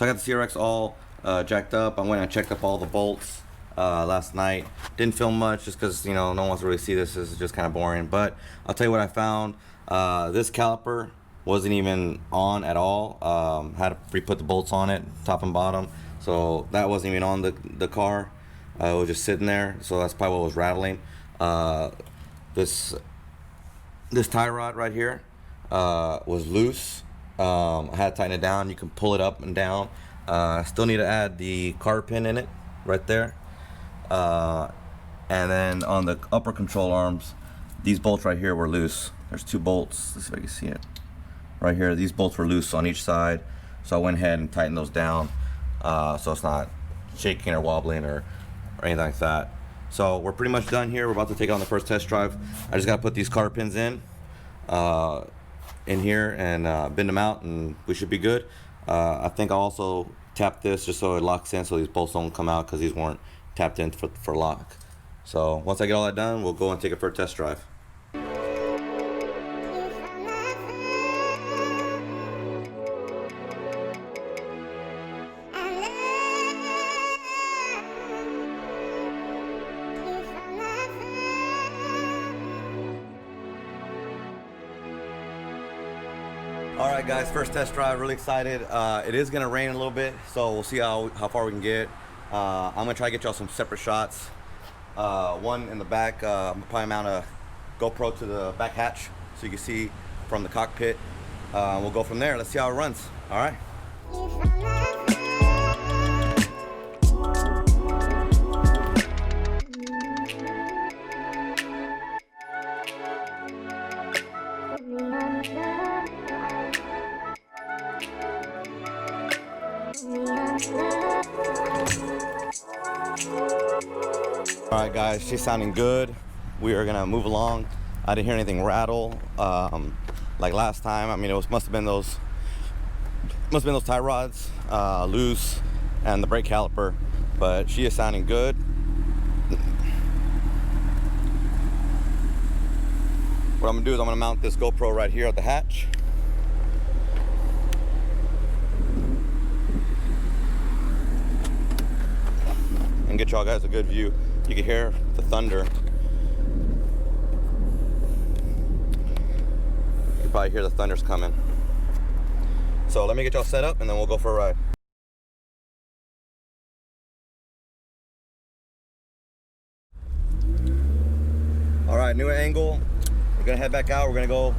So I got the CRX all jacked up. I went and checked up all the bolts last night. Didn't film much just because, you know, no one wants to really see this. This is just kind of boring. But I'll tell you what I found. This caliper wasn't even on at all. Had to re-put the bolts on it, top and bottom. So that wasn't even on the car. It was just sitting there. So that's probably what was rattling. This tie rod right here was loose. I had to tighten it down. You can pull it up and down. I still need to add the carb pin in it right there. And then on the upper control arms, these bolts right here were loose. There's two bolts. Let's see if I can see it. Right here, these bolts were loose on each side. So I went ahead and tightened those down so it's not shaking or wobbling or anything like that. So we're pretty much done here. We're about to take on the first test drive. I just got to put these carb pins in here and bend them out, and we should be good. I think I'll also tap this just so it locks in so these bolts don't come out because these weren't tapped in for lock. So once I get all that done, we'll go and take it for a test drive. Alright guys, first test drive, really excited. It is gonna rain a little bit, so we'll see how far we can get. I'm gonna try to get y'all some separate shots. One in the back, I'm gonna probably mount a GoPro to the back hatch so you can see from the cockpit. We'll go from there. Let's see how it runs. Alright. Alright guys, she's sounding good. We are gonna move along. I didn't hear anything rattle like last time. I mean, it must have been those tie rods loose and the brake caliper, but she is sounding good. What I'm gonna do is I'm gonna mount this GoPro right here at the hatch. And get y'all guys a good view. You can hear the thunder. You can probably hear the thunder's coming. So let me get y'all set up and then we'll go for a ride. All right, new angle. We're gonna head back out. We're gonna go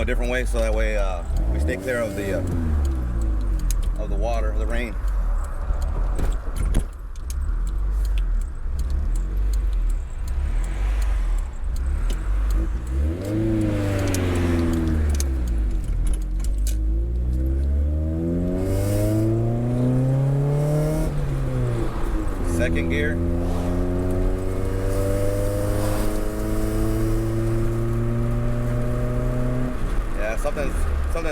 a different way so that way we stay clear of the water, of the rain. Second gear. Yeah, something's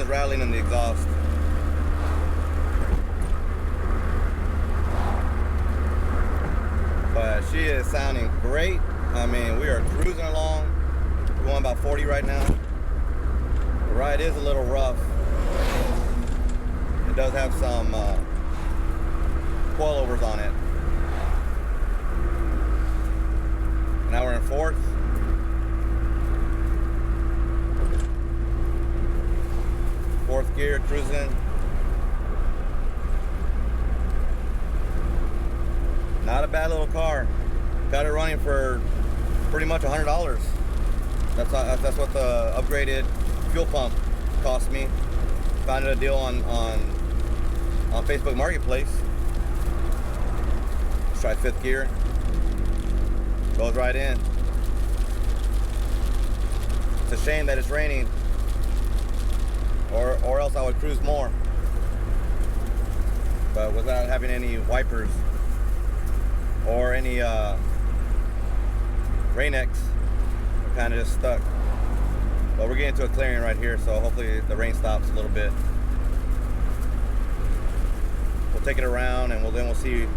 rattling in the exhaust. But she is sounding great. I mean, we are cruising along. We're going about 40 right now. The ride is a little rough. It does have some coilovers on it. Now we're in fourth. Fourth gear, cruising. Not a bad little car. Got it running for pretty much $100. That's what the upgraded fuel pump cost me. Found a deal on Facebook Marketplace. Let's try fifth gear. Goes right in. It's a shame that it's raining, or else I would cruise more. But without having any wipers or any Rain-X, I'm kind of just stuck. But we're getting to a clearing right here, so hopefully the rain stops a little bit. We'll take it around and then we'll see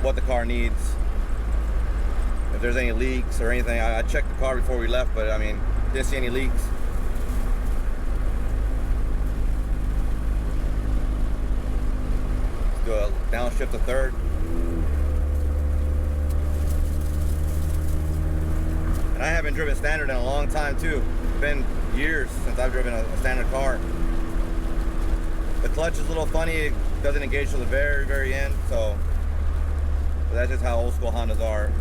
what the car needs, if there's any leaks or anything. I checked the car before we left, but I mean, didn't see any leaks. shift to third. And I haven't driven standard in a long time too. It's been years since I've driven a standard car. The clutch is a little funny. It doesn't engage till the very, very end. So that's just how old school Hondas are.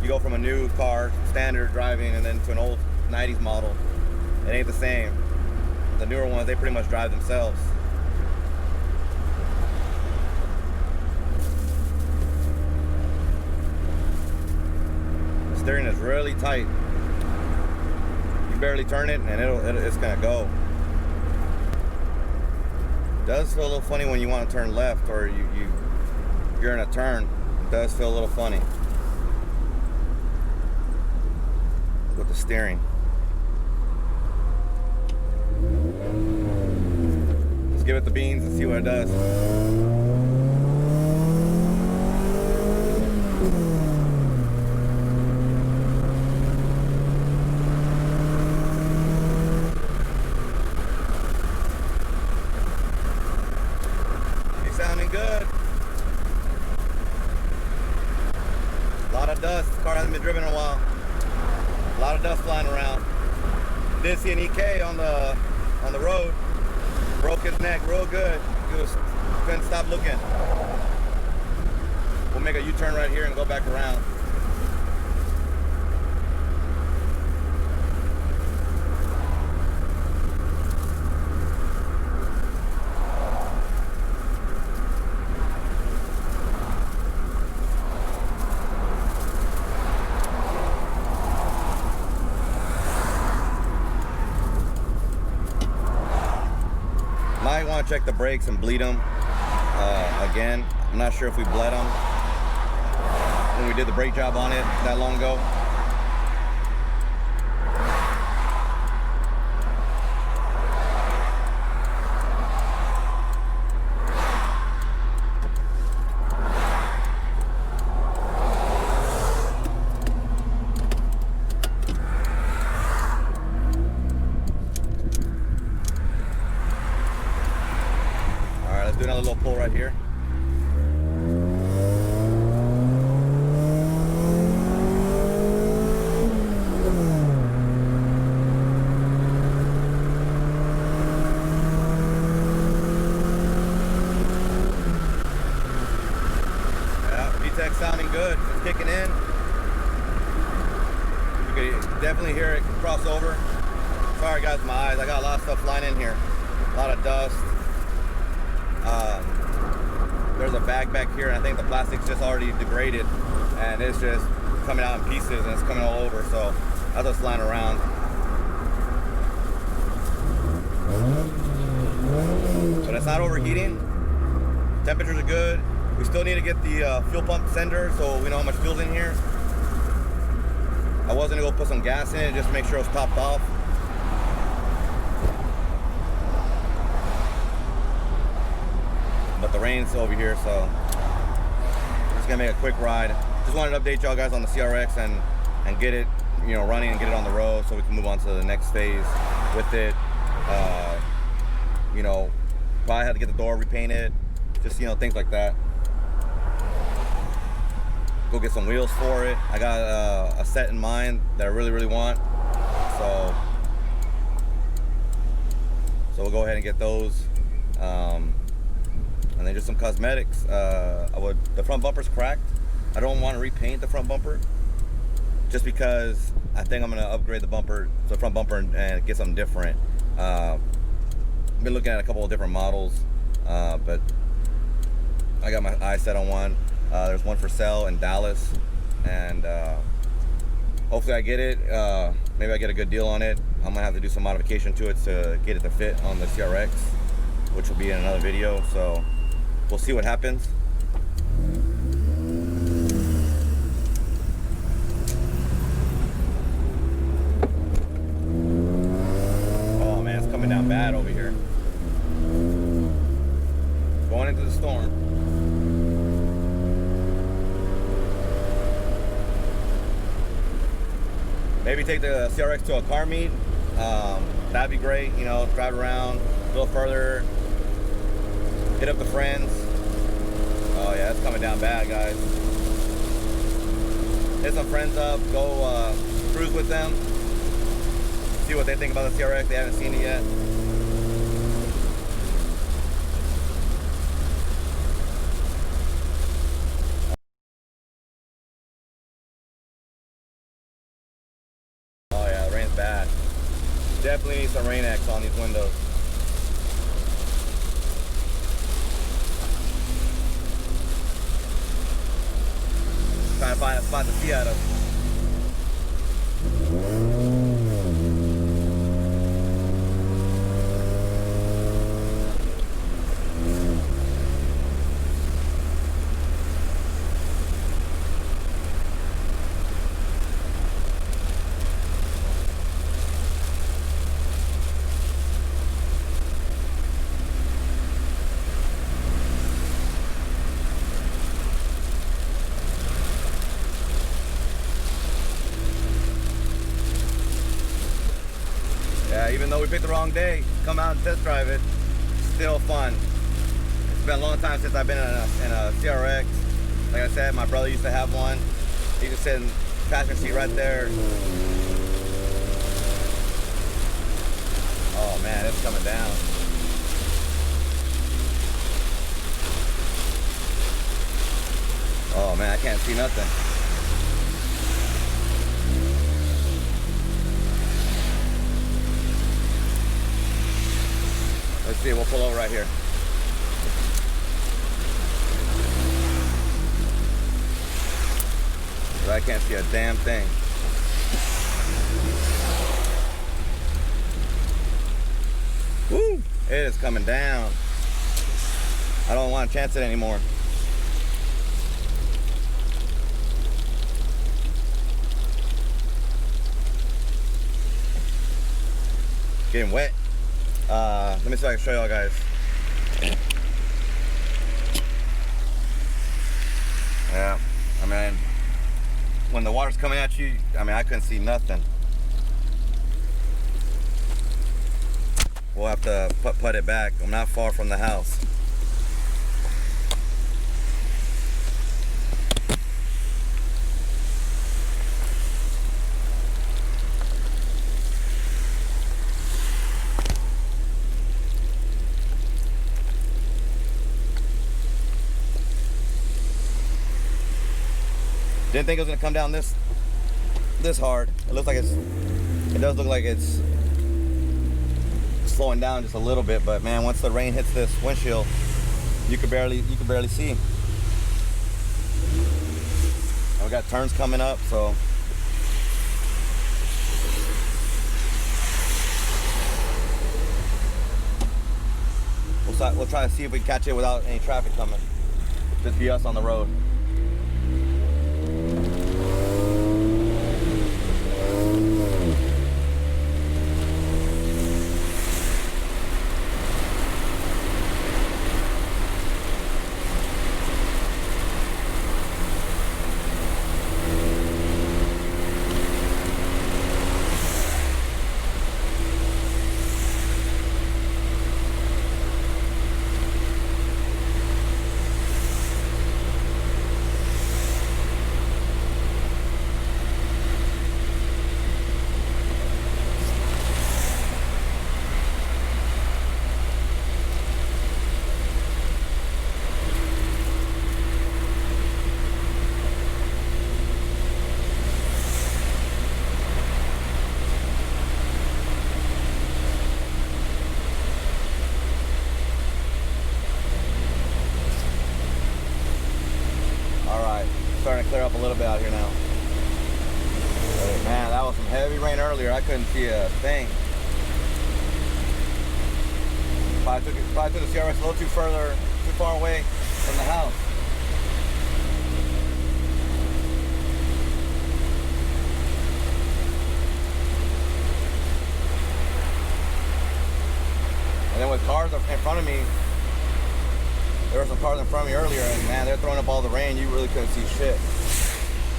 You go from a new car, standard driving, and then to an old 90s model. It ain't the same. The newer ones, they pretty much drive themselves. The steering is really tight. You barely turn it and it's gonna go. It does feel a little funny when you want to turn left or you're in a turn. It does feel a little funny with the steering. Let's give it the beans and see what it does. He's sounding good. A lot of dust. This car hasn't been driven in a while. A lot of dust flying around. Did see an EK on the road. Broke his neck real good. He couldn't stop looking. We'll make a U-turn right here and go back around. Might want to check the brakes and bleed them again. I'm not sure if we bled them when we did the brake job on it that long ago. Let's do another little pull right here. Yeah, VTEC sounding good. It's kicking in. You can definitely hear it cross over. Sorry guys, my eyes. I got a lot of stuff flying in here. A lot of dust. There's a bag back here, and I think the plastic's just already degraded, and it's just coming out in pieces, and it's coming all over. So that's what's flying around. But it's not overheating. Temperatures are good. We still need to get the fuel pump sender so we know how much fuel's in here. I was gonna go put some gas in it just to make sure it was topped off. But the rain's over here, so I'm just gonna make a quick ride. Just wanted to update y'all guys on the CRX and get it, running and get it on the road so we can move on to the next phase with it. Probably had to get the door repainted, just things like that. Go get some wheels for it. I got a set in mind that I really, really want, so we'll go ahead and get those. And then just some cosmetics. The front bumper's cracked. I don't want to repaint the front bumper just because I think I'm gonna upgrade the front bumper and get something different. I've been looking at a couple of different models, but I got my eye set on one. There's one for sale in Dallas, and hopefully I get it. Maybe I get a good deal on it. I'm gonna have to do some modification to it to get it to fit on the CRX, which will be in another video. So we'll see what happens. Oh man, it's coming down bad over here. Going into the storm. Maybe take the CRX to a car meet. That'd be great, drive around a little further, Hit up the friends. Oh yeah, it's coming down bad, guys. Hit some friends up, go cruise with them. See what they think about the CRX. They haven't seen it yet. Oh yeah, the rain's bad. Definitely need some rain X on these windows. Trying to find a spot to see out of. Yeah, even though we picked the wrong day, come out and test drive it, still fun. It's been a long time since I've been in a CRX. Like I said, my brother used to have one. He just sit in the passenger seat right there. Oh man, it's coming down. Oh man, I can't see nothing. Let's see, we'll pull over right here. But I can't see a damn thing. Woo! It is coming down. I don't want to chance it anymore. Getting wet. Let me see if I can show y'all guys. Yeah, I mean, when the water's coming at you, I mean, I couldn't see nothing. We'll have to put it back. I'm not far from the house. Didn't think it was gonna come down this hard. It looks like it does look like it's slowing down just a little bit, but man, once the rain hits this windshield, you can barely see. And we got turns coming up, so we'll try to see if we can catch it without any traffic coming. Just be us on the road. Starting to clear up a little bit out here now. But man, that was some heavy rain earlier. I couldn't see a thing. Probably took the CRX a little too far away from the house. And then with cars in front of me, there were some cars in front of me earlier, and man, they're throwing up all the rain. You really couldn't see shit.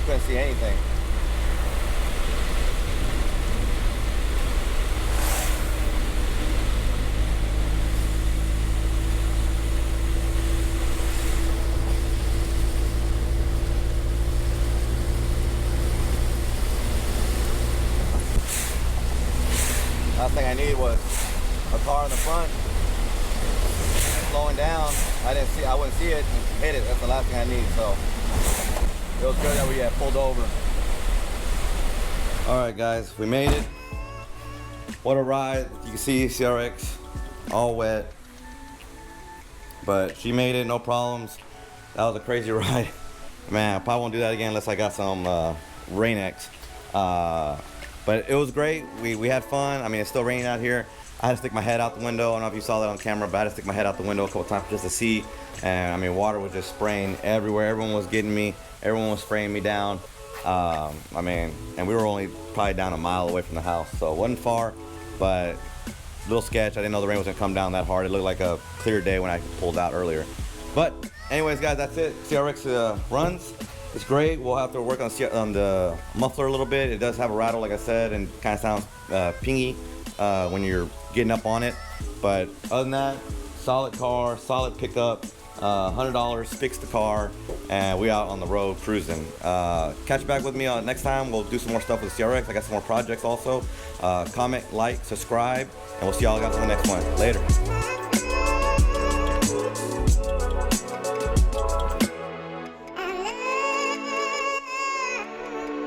Couldn't see anything. was a car in the front slowing down. I wouldn't see it and hit it. That's the last thing I need. So it was good that we had pulled over. All right, guys, we made it. What a ride. You can see CRX all wet, but she made it, no problems. That was a crazy ride. Man, I probably won't do that again unless I got some Rain-X. But it was great. We had fun. I mean, it's still raining out here. I had to stick my head out the window. I don't know if you saw that on camera, but I had to stick my head out the window a couple times just to see. And I mean, water was just spraying everywhere. Everyone was getting me. Everyone was spraying me down. I mean, and we were only probably down a mile away from the house, so it wasn't far, but a little sketch. I didn't know the rain was gonna come down that hard. It looked like a clear day when I pulled out earlier. But anyways, guys, that's it. CRX runs. It's great. We'll have to work on the muffler a little bit. It does have a rattle, like I said, and kind of sounds pingy when you're getting up on it. But other than that, solid car, solid pickup. $100, fix the car, and we out on the road cruising. Catch back with me next time. We'll do some more stuff with the CRX. I got some more projects also. Comment, like, subscribe, and we'll see y'all guys on the next one. Later.